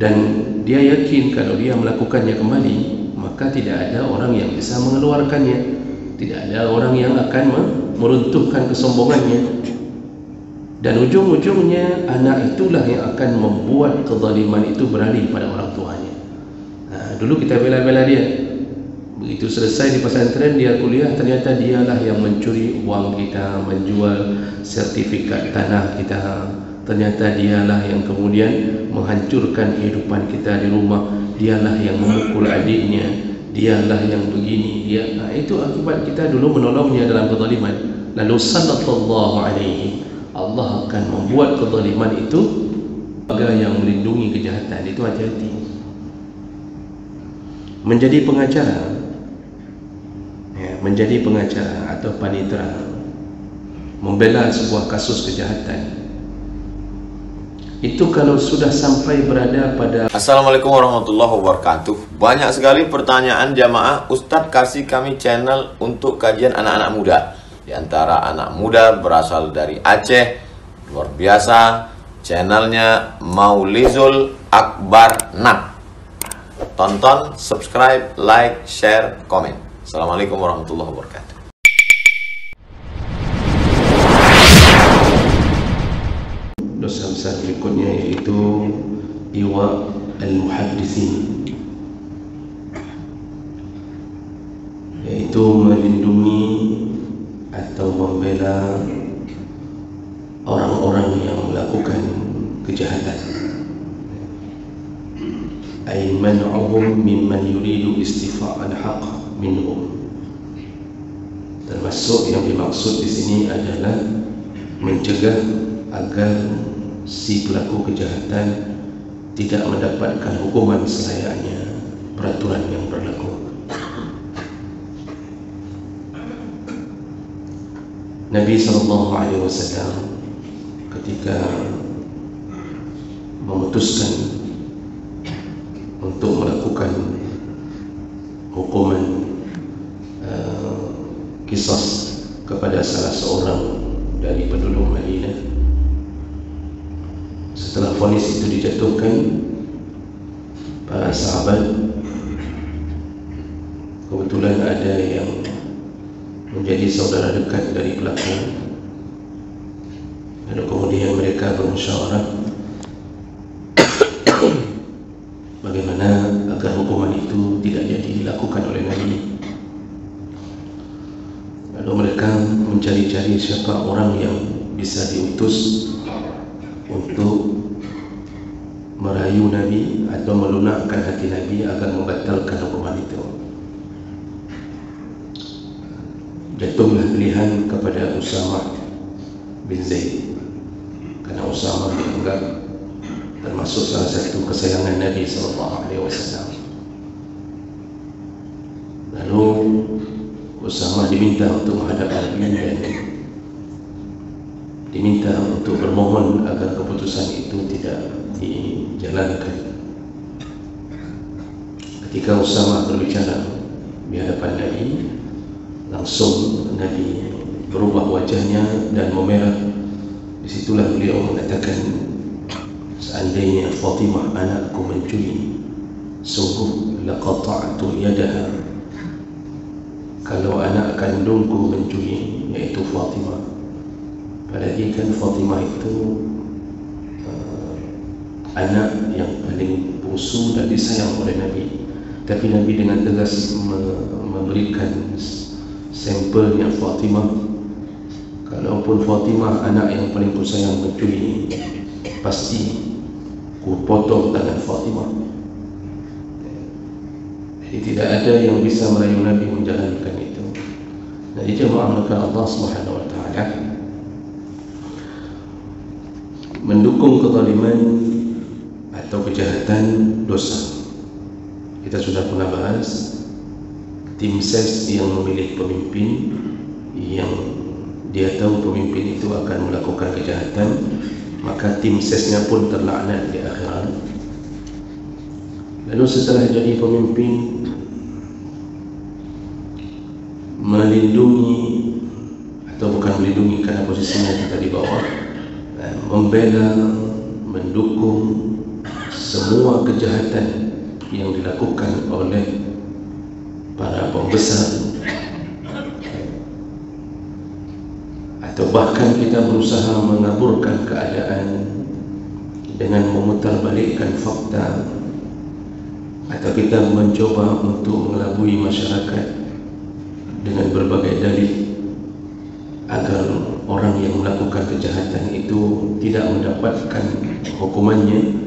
dan dia yakin kalau dia melakukannya kembali maka tidak ada orang yang bisa mengeluarkannya, tidak ada orang yang akan meruntuhkan kesombongannya, dan ujung-ujungnya anak itulah yang akan membuat kezaliman itu beralih pada orang tuanya. Dulu kita bela-bela dia, begitu selesai di pesantren dia kuliah, ternyata dialah yang mencuri uang kita, menjual sertifikat tanah kita, ternyata dialah yang kemudian menghancurkan kehidupan kita di rumah, dialah yang memukul adiknya, dialah yang begini, itu akibat kita dulu menolongnya dalam kezaliman. Lalu sallallahu alaihi, Allah akan membuat kezaliman itu sebagai yang melindungi kejahatan. Itu hati-hati. Menjadi pengacara atau panitera membela sebuah kasus kejahatan, itu kalau sudah sampai berada pada... Assalamualaikum warahmatullahi wabarakatuh. Banyak sekali pertanyaan jamaah, Ustadz kasih kami channel untuk kajian anak-anak muda. Di antara anak muda berasal dari Aceh, luar biasa, channelnya Maulizul Akbar Nab. Tonton, subscribe, like, share, komen. Assalamualaikum warahmatullahi wabarakatuh. Dosa besar berikutnya yaitu iwa al-muhaddithin, yaitu melindungi atau membela orang-orang yang melakukan kejahatan. Ay man'uhum mimman yuridu istifa'al haqq minhum. Termasuk yang dimaksud di sini adalah mencegah agar si pelaku kejahatan tidak mendapatkan hukuman selayaknya peraturan yang berlaku. Nabi SAW ketika memutuskan untuk melakukan hukuman qisas kepada salah seorang dari penduduk Madinah, setelah vonis itu dijatuhkan, para sahabat kebetulan ada yang menjadi saudara dekat dari pelaku, lalu kemudian mereka bermusyawarah bagaimana agar hukuman itu tidak jadi dilakukan oleh Nabi. Lalu mereka mencari-cari siapa orang yang bisa diutus untuk merayu Nabi atau melunakkan hati Nabi agar membatalkan hukuman itu. Jatuhlah pilihan kepada Usamah bin Zaid, karena Usamah dianggap termasuk salah satu kesayangan Nabi SAW. Lalu Usamah diminta untuk menghadap Nabi dan diminta untuk bermohon agar keputusan itu tidak dijalankan. Ketika Usamah berbicara di hadapan Nabi, langsung Nabi berubah wajahnya dan memerah. Disitulah beliau mengatakan, seandainya Fatimah anakku mencuri, sungguh laqata'tu yadaha. Kalau anak kandungku mencuri, yaitu Fatimah, apalagi kan Fatimah itu anak yang paling bungsu dan disayang oleh Nabi, tapi Nabi dengan tegas memberikan sampelnya Fatimah. Kalaupun Fatimah anak yang paling kusayang mencuri, pasti ku potong tangan Fatimah. Jadi tidak ada yang bisa merayu Nabi menjalankan itu. Jadi jemaah Allah Subhanahu wa taala mendukung kezaliman atau kejahatan dosa. Kita sudah pernah bahas tim ses yang memilih pemimpin yang dia tahu pemimpin itu akan melakukan kejahatan, maka tim sesnya pun terlaknat di akhirat. Lalu setelah jadi pemimpin, melindungi atau bukan melindungi karena posisinya kita di bawah, membela, mendukung semua kejahatan yang dilakukan oleh para pembesar, atau bahkan kita berusaha mengaburkan keadaan dengan memutarbalikkan fakta, atau kita mencoba untuk mengelabui masyarakat dengan berbagai dalih agar orang yang melakukan kejahatan itu tidak mendapatkan hukumannya,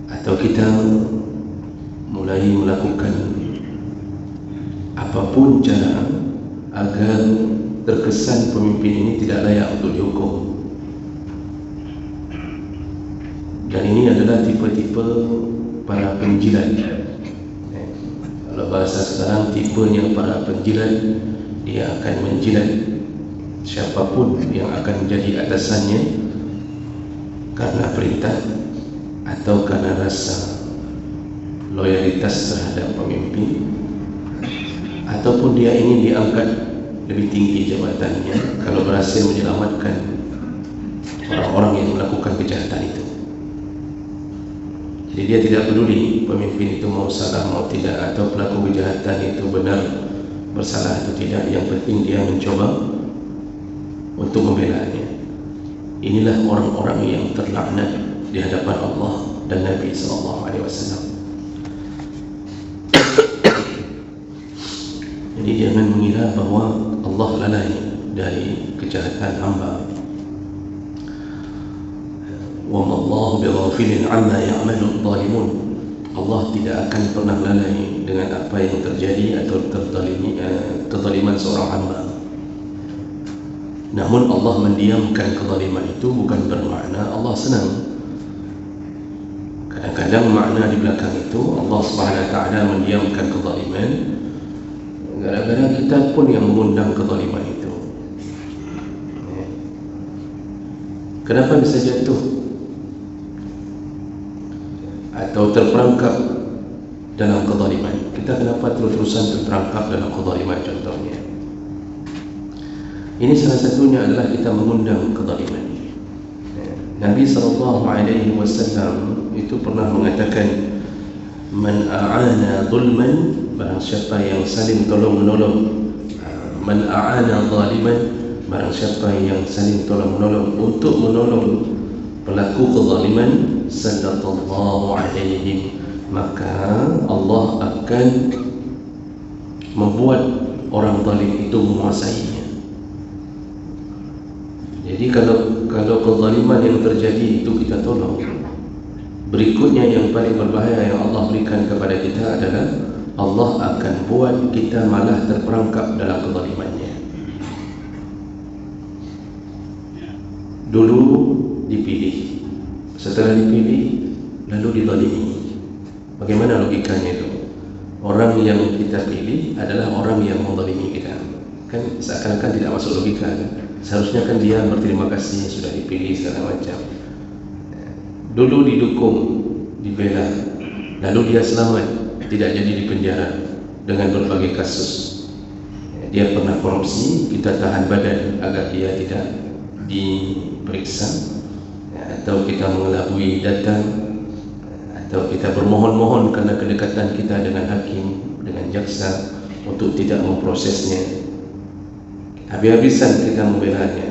atau kita mulai melakukan apapun cara agar terkesan pemimpin ini tidak layak untuk dihukum. Dan ini adalah tipe-tipe para penjilat. Kalau bahasa sekarang, tipenya para penjilat, dia akan menjilat siapapun yang akan menjadi atasannya karena perintah atau karena rasa loyalitas terhadap pemimpin, ataupun dia ingin diangkat lebih tinggi jabatannya kalau berhasil menyelamatkan orang-orang yang melakukan kejahatan itu. Jadi dia tidak peduli pemimpin itu mau salah mau tidak, atau pelaku kejahatan itu benar bersalah atau tidak. Yang penting dia mencoba untuk membelanya. Inilah orang-orang yang terlaknat di hadapan Allah dan Nabi SAW. Jadi jangan mengira bahawa Allah lalai dari kejahatan hamba. Wa ma Allahu bighafilin 'amma ya'malu adh-dhalimun. Allah tidak akan pernah lalai dengan apa yang terjadi atau kezaliman seorang hamba. Namun Allah mendiamkan kezaliman itu bukan bermakna Allah senang. Kadang-kadang makna di belakang itu Allah Subhanahu wa taala mendiamkan kezaliman gara-gara kita pun yang mengundang kezaliman itu. Kenapa bisa jatuh atau terperangkap dalam kezaliman? Kita kenapa terus-terusan terperangkap dalam kezaliman? Contohnya, ini salah satunya adalah kita mengundang kezaliman. Nabi SAW itu pernah mengatakan, man a'ana zulman, barang siapa yang saling tolong menolong, man a'ana zaliman, barang siapa yang saling tolong menolong untuk menolong pelaku kezaliman, sallallahu alaihim, maka Allah akan membuat orang zalim itu menguasainya. Jadi kalau kezaliman yang terjadi itu kita tolong, berikutnya yang paling berbahaya yang Allah berikan kepada kita adalah Allah akan buat kita malah terperangkap dalam kezalimannya. Dulu dipilih, setelah dipilih lalu dizalimi. Bagaimana logikanya itu? Orang yang kita pilih adalah orang yang menzalimi kita. Kan seakan-akan tidak masuk logika. Seharusnya kan dia berterima kasih sudah dipilih segala macam. Dulu didukung, dibela, lalu dia selamat, tidak jadi dipenjara dengan berbagai kasus. Dia pernah korupsi, kita tahan badan agar dia tidak diperiksa, atau kita mengelabui data, atau kita bermohon-mohon karena kedekatan kita dengan hakim, dengan jaksa untuk tidak memprosesnya. Habis-habisan kita membelanya.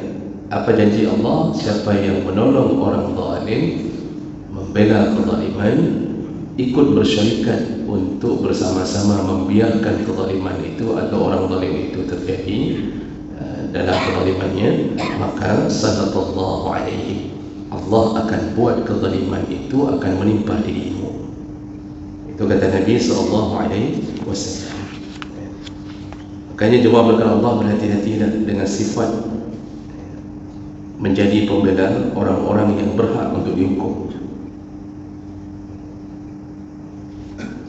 Apa janji Allah? Siapa yang menolong orang zalim, membela kezaliman, ikut bersyarikat untuk bersama-sama membiarkan kezaliman itu atau orang zalim itu terjadi dalam kezalimannya, maka sallallahu alaihi, Allah akan buat kezaliman itu akan menimpa dirimu. Itu kata Nabi SAW. Makanya jawab akan Allah, berhati-hatilah dengan sifat menjadi pembela orang-orang yang berhak untuk dihukum.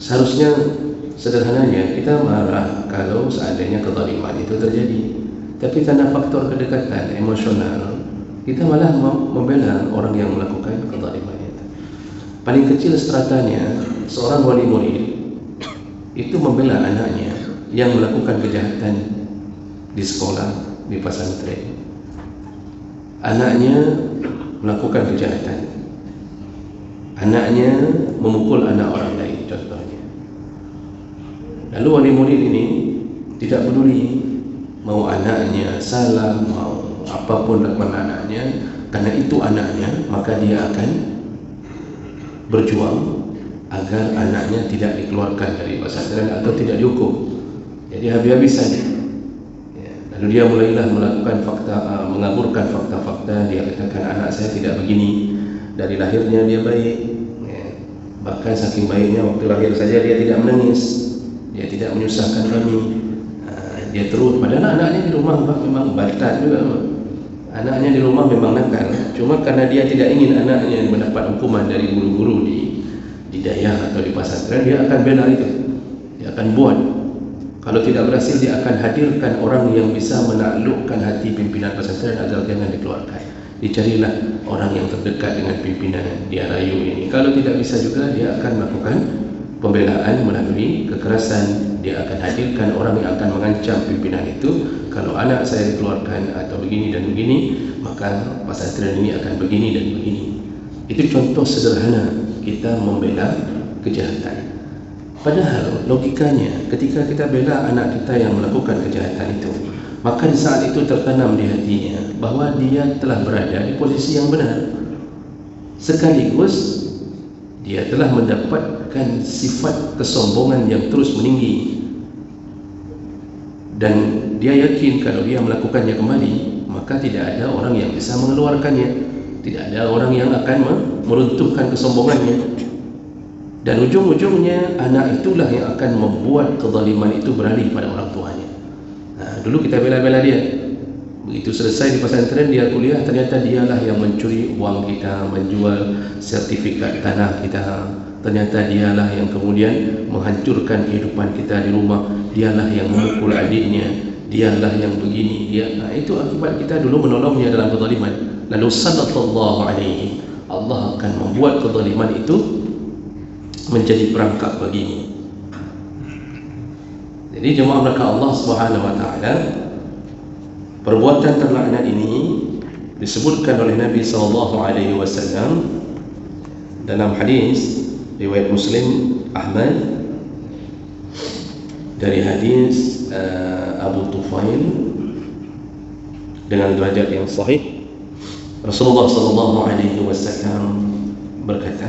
Seharusnya sederhananya kita marah kalau seandainya kezaliman itu terjadi, tapi karena faktor kedekatan emosional kita malah membela orang yang melakukan kezaliman itu. Paling kecil stratanya, seorang wali murid itu membela anaknya yang melakukan kejahatan di sekolah, di pesantren. Anaknya melakukan kejahatan, anaknya memukul anak orang lain contohnya. Lalu wali murid ini tidak peduli mau anaknya salah, mau apapun lakukan anaknya, karena itu anaknya, maka dia akan berjuang agar anaknya tidak dikeluarkan dari pesantren atau tidak dihukum. Jadi habis-habisan. Lalu dia mulailah melakukan mengaburkan fakta-fakta. Dia katakan anak saya tidak begini, dari lahirnya dia baik, bahkan saking baiknya waktu lahir saja dia tidak menangis, dia tidak menyusahkan kami. Dia terus, padahal anaknya di rumah memang batat juga. Anaknya di rumah memang nakal, cuma karena dia tidak ingin anaknya mendapat hukuman dari guru-guru di daerah atau di pesantren, dia akan bela itu, dia akan buat. Kalau tidak berhasil, dia akan hadirkan orang yang bisa menaklukkan hati pimpinan pesantren agar jangan dikeluarkan. Dicarilah orang yang terdekat dengan pimpinan, dia rayu ini. Kalau tidak bisa juga, dia akan melakukan pembelaan melalui kekerasan. Dia akan hadirkan orang yang akan mengancam pimpinan itu, kalau anak saya dikeluarkan atau begini dan begini, maka pesantren ini akan begini dan begini. Itu contoh sederhana kita membela kejahatan. Padahal logikanya, ketika kita bela anak kita yang melakukan kejahatan itu, maka di saat itu tertanam di hatinya bahwa dia telah berada di posisi yang benar. Sekaligus dia telah mendapatkan sifat kesombongan yang terus meninggi, dan dia yakin kalau dia melakukannya kembali, maka tidak ada orang yang bisa mengeluarkannya, tidak ada orang yang akan meruntuhkan kesombongannya, dan ujung-ujungnya anak itulah yang akan membuat kezaliman itu beralih pada orang tuanya. Dulu kita bela-bela dia, begitu selesai di pesantren dia kuliah, ternyata dialah yang mencuri uang kita, menjual sertifikat tanah kita, ternyata dialah yang kemudian menghancurkan kehidupan kita di rumah, dialah yang memukul adiknya, dialah yang begini, itu akibat kita dulu menolongnya dalam kezaliman. Lalu sallallahu alaihi, Allah akan membuat kezaliman itu menjadi perangkap baginya. Jadi jemaah berkah Allah Subhanahu wa taala, perbuatan terlaknat ini disebutkan oleh Nabi SAW dalam hadis riwayat Muslim, Ahmad, dari hadis Abu Tufail dengan derajat yang sahih. Rasulullah SAW berkata,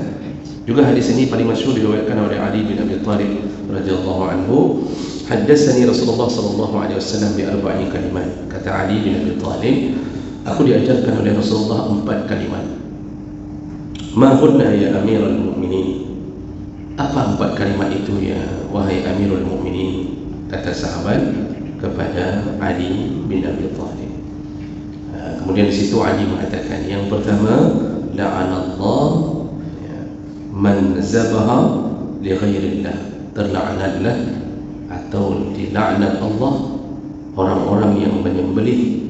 juga hadis ini paling masyhur diriwayatkan oleh Ali bin Abi Thalib radhiyallahu anhu, haddatsani Rasulullah SAW bi arba'i kalimat. Kata Ali bin Abi Thalib, aku diajarkan oleh Rasulullah 4 kalimat. Ma hunna ya Amirul Mukminin? Apa 4 kalimat itu ya wahai Amirul Mukminin? Kata sahabat kepada Ali bin Abi Thalib. Kemudian di situ Ali mengatakan, yang pertama, la'anallah man zabaha li ghairillah. Terlaknatlah atau dilaknat Allah orang-orang yang menyembelih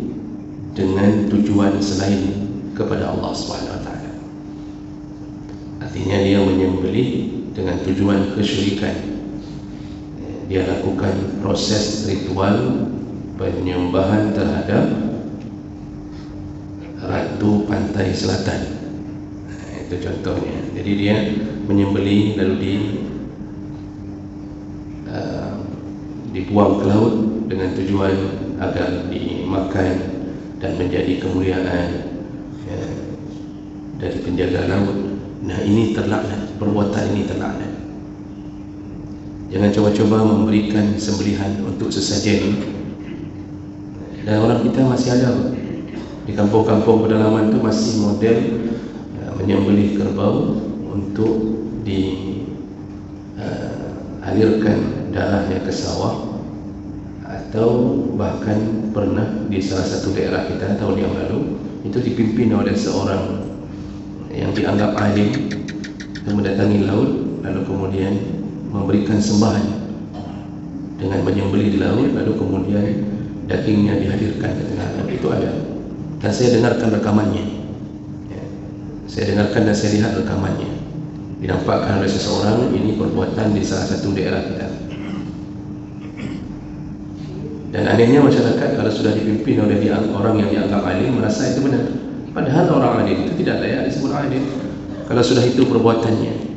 dengan tujuan selain kepada Allah SWT. Artinya dia menyembelih dengan tujuan kesyirikan. Dia lakukan proses ritual penyembahan terhadap Ratu Pantai Selatan. Itu contohnya. Jadi dia menyembelih lalu dibuang ke laut dengan tujuan agar dimakan dan menjadi kemuliaan dari penjaga laut. Nah, ini terlaknat, perbuatan ini terlaknat. Jangan coba-coba memberikan sembelihan untuk sesajen. Dan orang kita masih ada di kampung-kampung pedalaman itu masih model menyembelih kerbau untuk dialirkan darahnya ke sawah, atau bahkan pernah di salah satu daerah kita tahun yang lalu itu dipimpin oleh seorang yang dianggap alim yang mendatangi laut, lalu kemudian memberikan sembahan dengan menyembelih di laut, lalu kemudian dagingnya dihadirkan ke tengah laut. Itu ada, dan saya dengarkan rekamannya. Saya dengarkan dan saya lihat rekamannya. Dinampakkan oleh seseorang, ini perbuatan di salah satu daerah kita. Dan anehnya masyarakat kalau sudah dipimpin oleh orang yang dianggap alim merasa itu benar. Padahal orang alim itu tidak layak disebut alim. kalau sudah itu perbuatannya.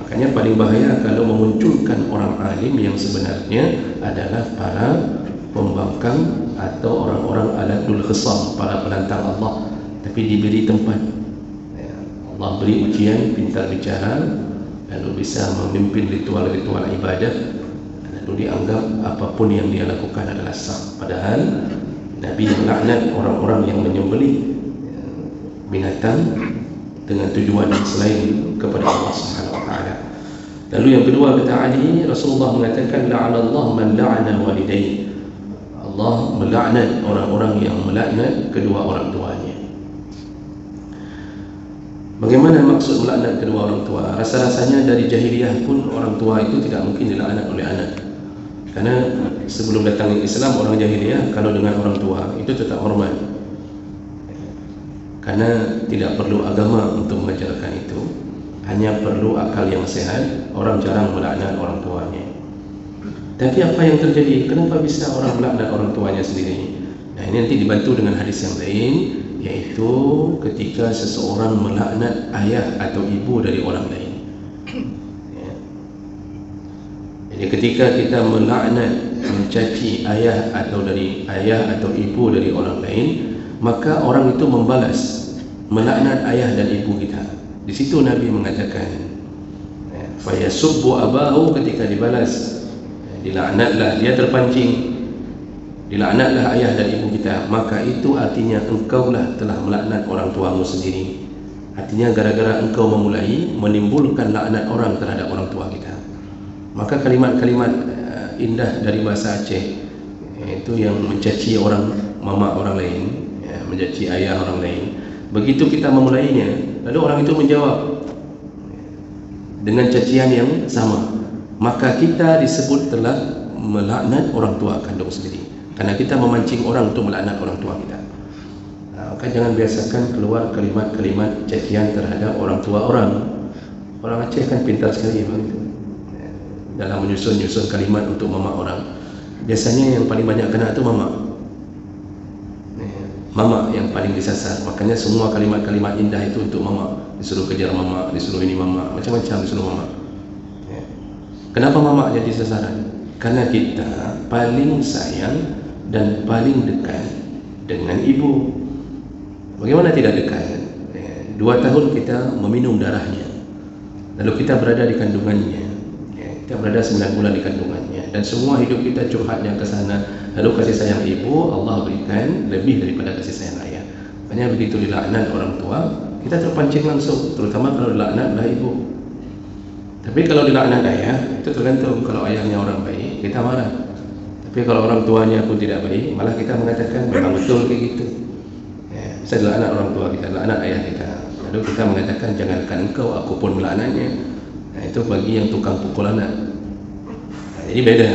Makanya paling bahaya kalau memunculkan orang alim yang sebenarnya adalah para pembangkang atau orang-orang aladul khisam, para penantang Allah, tapi diberi tempat. Allah beri ujian, pintar bicara, lalu bisa memimpin ritual-ritual ibadah, lalu dianggap apapun yang dia lakukan adalah sah. Padahal Nabi melaknat orang-orang yang menyembelih binatang dengan tujuan selain kepada Allah Subhanahu wa taala. Lalu yang kedua kata Ali, Rasulullah mengatakan la'anallahu man la'ana walidayhi. Allah melaknat orang-orang yang melaknat kedua orang tuanya. Bagaimana maksud melaknat kedua orang tua? Rasa-rasanya dari jahiliyah pun orang tua itu tidak mungkin dilaknat oleh anak. Karena sebelum datang Islam, orang jahiliyah kalau dengan orang tua itu tetap hormat. Karena tidak perlu agama untuk mengajarkan itu, hanya perlu akal yang sehat. Orang jarang melaknat orang tuanya. Tapi apa yang terjadi? Kenapa bisa orang melaknat orang tuanya sendiri? Nah, ini nanti dibantu dengan hadis yang lain, yaitu ketika seseorang melaknat ayah atau ibu dari orang lain. Ya. Jadi ketika kita melaknat, mencaci ayah atau ibu dari orang lain, maka orang itu membalas melaknat ayah dan ibu kita. Di situ Nabi mengatakan, fa yasubbu abahu, ketika dibalas, dilaknatlah, dia terpancing, dilaknatlah ayah dan ibu kita, maka itu artinya engkaulah telah melaknat orang tuamu sendiri. Artinya gara-gara engkau memulai menimbulkan laknat orang terhadap orang tua kita. Maka kalimat-kalimat indah dari bahasa Aceh itu yang mencaci orang mama orang lain, mencaci ayah orang lain, begitu kita memulainya, lalu orang itu menjawab dengan cacian yang sama, maka kita disebut telah melaknat orang tua kandung sendiri, karena kita memancing orang untuk melaknat orang tua kita. Maka jangan biasakan keluar kalimat-kalimat cacian terhadap orang tua orang. Orang Aceh kan pintar sekali dalam menyusun kalimat untuk mama orang. Biasanya yang paling banyak kena itu mama yang paling disasar. Makanya semua kalimat-kalimat indah itu untuk mama. Disuruh kejar mama, disuruh ini mama, macam-macam disuruh mama. Kenapa mama jadi sasaran? Karena kita paling sayang dan paling dekat dengan ibu. Bagaimana tidak dekat? 2 tahun kita meminum darahnya, lalu kita berada di kandungannya, kita berada 9 bulan di kandungannya, dan semua hidup kita curhatnya ke sana. Lalu kasih sayang ibu Allah berikan lebih daripada kasih sayang ayah. Makanya begitu dilaknat orang tua, kita terpancing langsung, terutama kalau dilaknatlah ibu. Tapi kalau dilaknat ayah, itu tergantung. Kalau ayahnya orang baik, kita marah. Tapi kalau orang tuanya pun tidak baik, malah kita mengatakan memang betul kayak gitu. Bisa dilaknat orang tua kita, laknat ayah kita, lalu kita mengatakan jangankan engkau, aku pun melaknatnya. Nah, itu bagi yang tukang pukul anak. Jadi beda.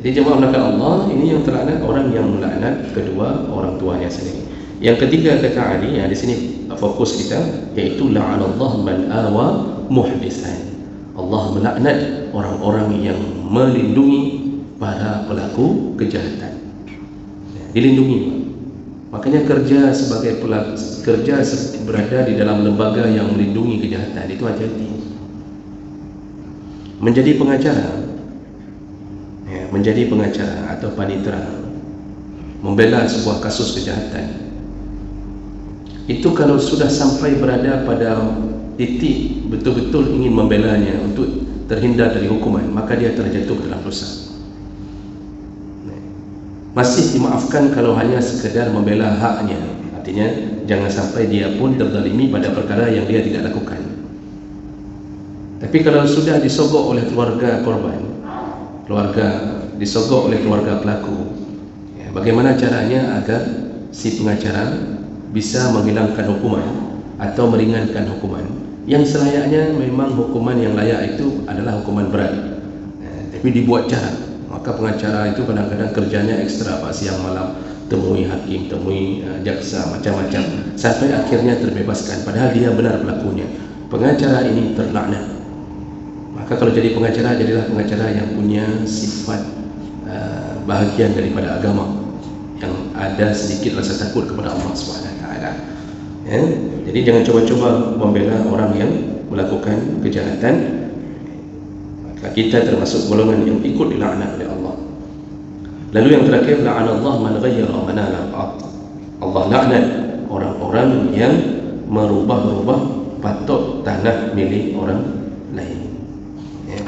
Jadi jemaah melakukan Allah, ini yang terlaknat orang yang melaknat kedua orang tuanya sendiri. Yang ketiga kata Ali, di sini fokus kita, yaitu la'anallahu man awa muhdisan. Allah melaknat orang-orang yang melindungi para pelaku kejahatan. Dilindungi. Makanya kerja sebagai pelaku, berada di dalam lembaga yang melindungi kejahatan itu hati-hati. Menjadi pengacara atau panitera, membela sebuah kasus kejahatan, itu kalau sudah sampai berada pada titik betul-betul ingin membelanya untuk terhindar dari hukuman, maka dia terjatuh ke dalam dosa. Masih dimaafkan kalau hanya sekedar membela haknya, artinya jangan sampai dia pun terzalimi pada perkara yang dia tidak lakukan. Tapi kalau sudah disogok oleh keluarga korban, disogok oleh keluarga pelaku, bagaimana caranya agar si pengacara bisa menghilangkan hukuman atau meringankan hukuman yang selayaknya? Memang hukuman yang layak itu adalah hukuman berat, tapi dibuat cara. Maka pengacara itu kadang-kadang kerjanya ekstra, Pak, siang malam temui hakim, temui jaksa, macam-macam, sampai akhirnya terbebaskan, padahal dia benar pelakunya. Pengacara ini terlaknat. Maka kalau jadi pengacara, jadilah pengacara yang punya sifat bahagian daripada agama, yang ada sedikit rasa takut kepada Allah Subhanahu wa taala. ya. Jadi jangan coba-coba membela orang yang melakukan kejahatan. Maka kita termasuk golongan yang ikut dilaknat oleh Allah. Lalu yang terakhir, la'anallah man ghayyara manala al-ard. Allah laknat orang-orang yang merubah-rubah patok tanah milik orang lain, ya.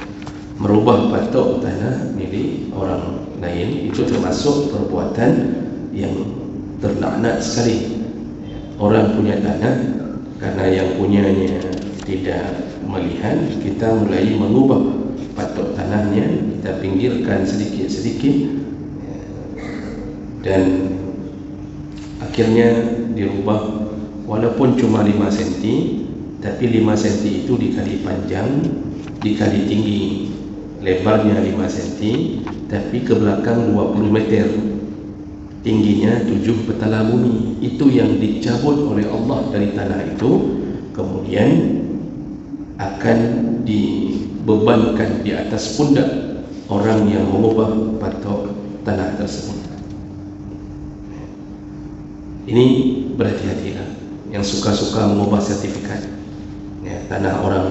Merubah patok tanah milik orang lain itu termasuk perbuatan yang terlaknat sekali. Orang punya tanah, karena yang punyanya tidak melihat, kita mulai mengubah patok tanahnya, kita pinggirkan sedikit-sedikit, dan akhirnya dirubah. Walaupun cuma 5 cm, tapi 5 cm itu dikali panjang, dikali tinggi. Lebarnya 5 cm, tapi ke belakang 20 meter, tingginya 7 petala bumi. Itu yang dicabut oleh Allah dari tanah itu, kemudian akan dibebankan di atas pundak orang yang mengubah patok tanah tersebut. Ini berhati-hatilah yang suka-suka mengubah sertifikat, ya, tanah orang.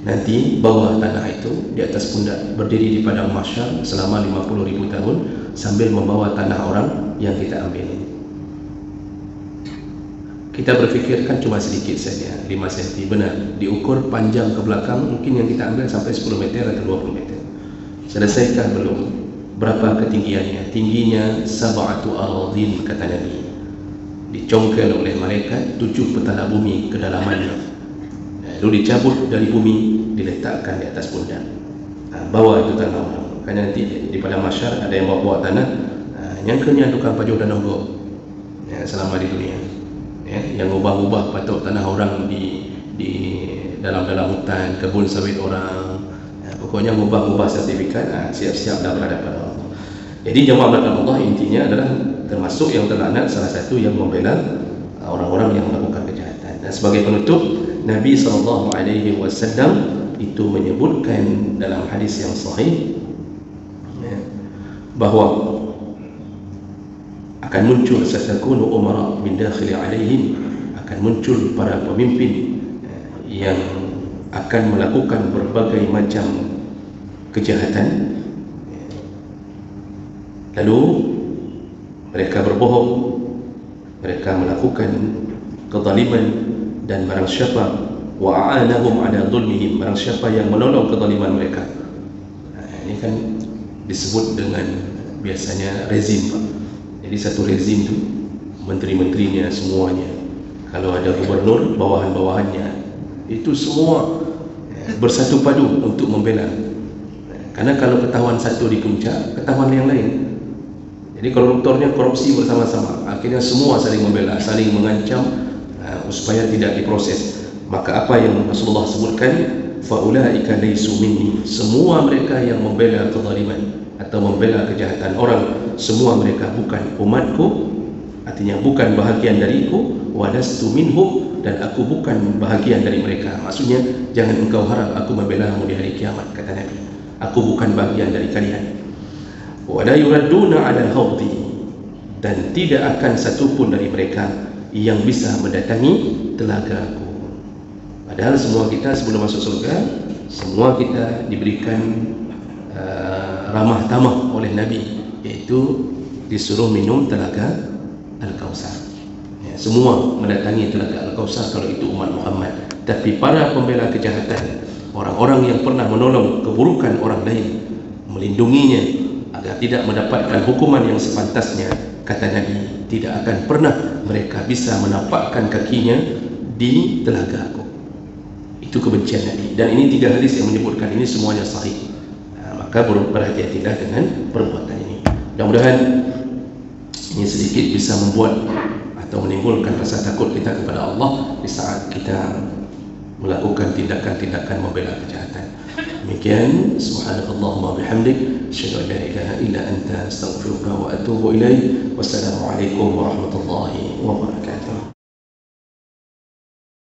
Nanti bawa tanah itu di atas pundak, berdiri di padang mahsyar selama 50.000 tahun sambil membawa tanah orang yang kita ambil ini. Kita berfikirkan cuma sedikit saja, 5 cm, benar. Diukur panjang ke belakang, mungkin yang kita ambil sampai 10 meter atau 20 meter. Selesaikah belum? Berapa ketinggiannya? Tingginya sab'atu aradhin, kata Nabi. Dicongkel oleh malaikat 7 petala bumi kedalamannya, lalu dicabut dari bumi, diletakkan di atas pundak. Bawa itu tanah orang. Makanya nanti di padang mahsyar ada yang bawa tanah, nyangkanya tukang pajuh dan nonggok, ya, selama di dunia, ya, yang ubah-ubah patok tanah orang di dalam hutan, kebun sawit orang, ya, pokoknya ubah-ubah sertifikat. Siap-siap dalam hadapan Allah. Jadi jemaah belakang Allah intinya adalah termasuk yang terlaknat, salah satu yang membela orang-orang yang melakukan kejahatan. Dan sebagai penutup, Nabi SAW itu menyebutkan dalam hadis yang sahih, ya, bahawa akan muncul satakunu umara min dakhili alaihim, akan muncul para pemimpin yang akan melakukan berbagai macam kejahatan. Lalu mereka berbohong, mereka melakukan kezaliman, dan barang siapa wa'anahum ala dhulmihim, barang siapa yang menolong kezaliman mereka. Ini kan disebut dengan biasanya rezim, Pak. Jadi satu rezim itu menteri-menterinya semuanya, kalau ada gubernur, bawahan-bawahannya itu semua bersatu padu untuk membela. Karena kalau ketahuan satu di puncak, ketahuan yang lain. Jadi koruptornya korupsi bersama-sama, akhirnya semua saling membela, saling mengancam supaya tidak diproses. Maka apa yang Rasulullah sebutkan, faulaika laysu minni, semua mereka yang membela kezaliman atau membela kejahatan orang, semua mereka bukan umatku, artinya bukan bahagian dariku, walastu minhum, dan aku bukan bahagian dari mereka. Maksudnya jangan engkau harap aku membelamu di hari kiamat, kata Nabi. Aku bukan bahagian dari kalian. Wala yuradduna 'ala al-hawdi, dan tidak akan satupun dari mereka yang bisa mendatangi telagaku. Padahal semua kita sebelum masuk surga, semua kita diberikan ramah tamah oleh Nabi, yaitu disuruh minum telaga Al-Kautsar. Ya, semua mendatangi telaga Al-Kautsar kalau itu umat Muhammad. Tapi para pembela kejahatan, orang-orang yang pernah menolong keburukan orang lain, melindunginya agar tidak mendapatkan hukuman yang sepantasnya, kata Nabi, tidak akan pernah mereka bisa menapakkan kakinya di telagaku. Itu kebencian Nabi. Dan ini 3 hadis yang menyebutkan ini, semuanya sahih. Maka berhati-hatilah dengan perbuatan ini. Mudah-mudahan ini sedikit bisa membuat atau menimbulkan rasa takut kita kepada Allah di saat kita melakukan tindakan-tindakan membela kejahatan. Demikian, subhanakallahumma bihamdik, asyhadu an la ilaha illa anta, astaghfiruka wa atubu ilaik. Wassalamualaikum warahmatullahi wabarakatuh.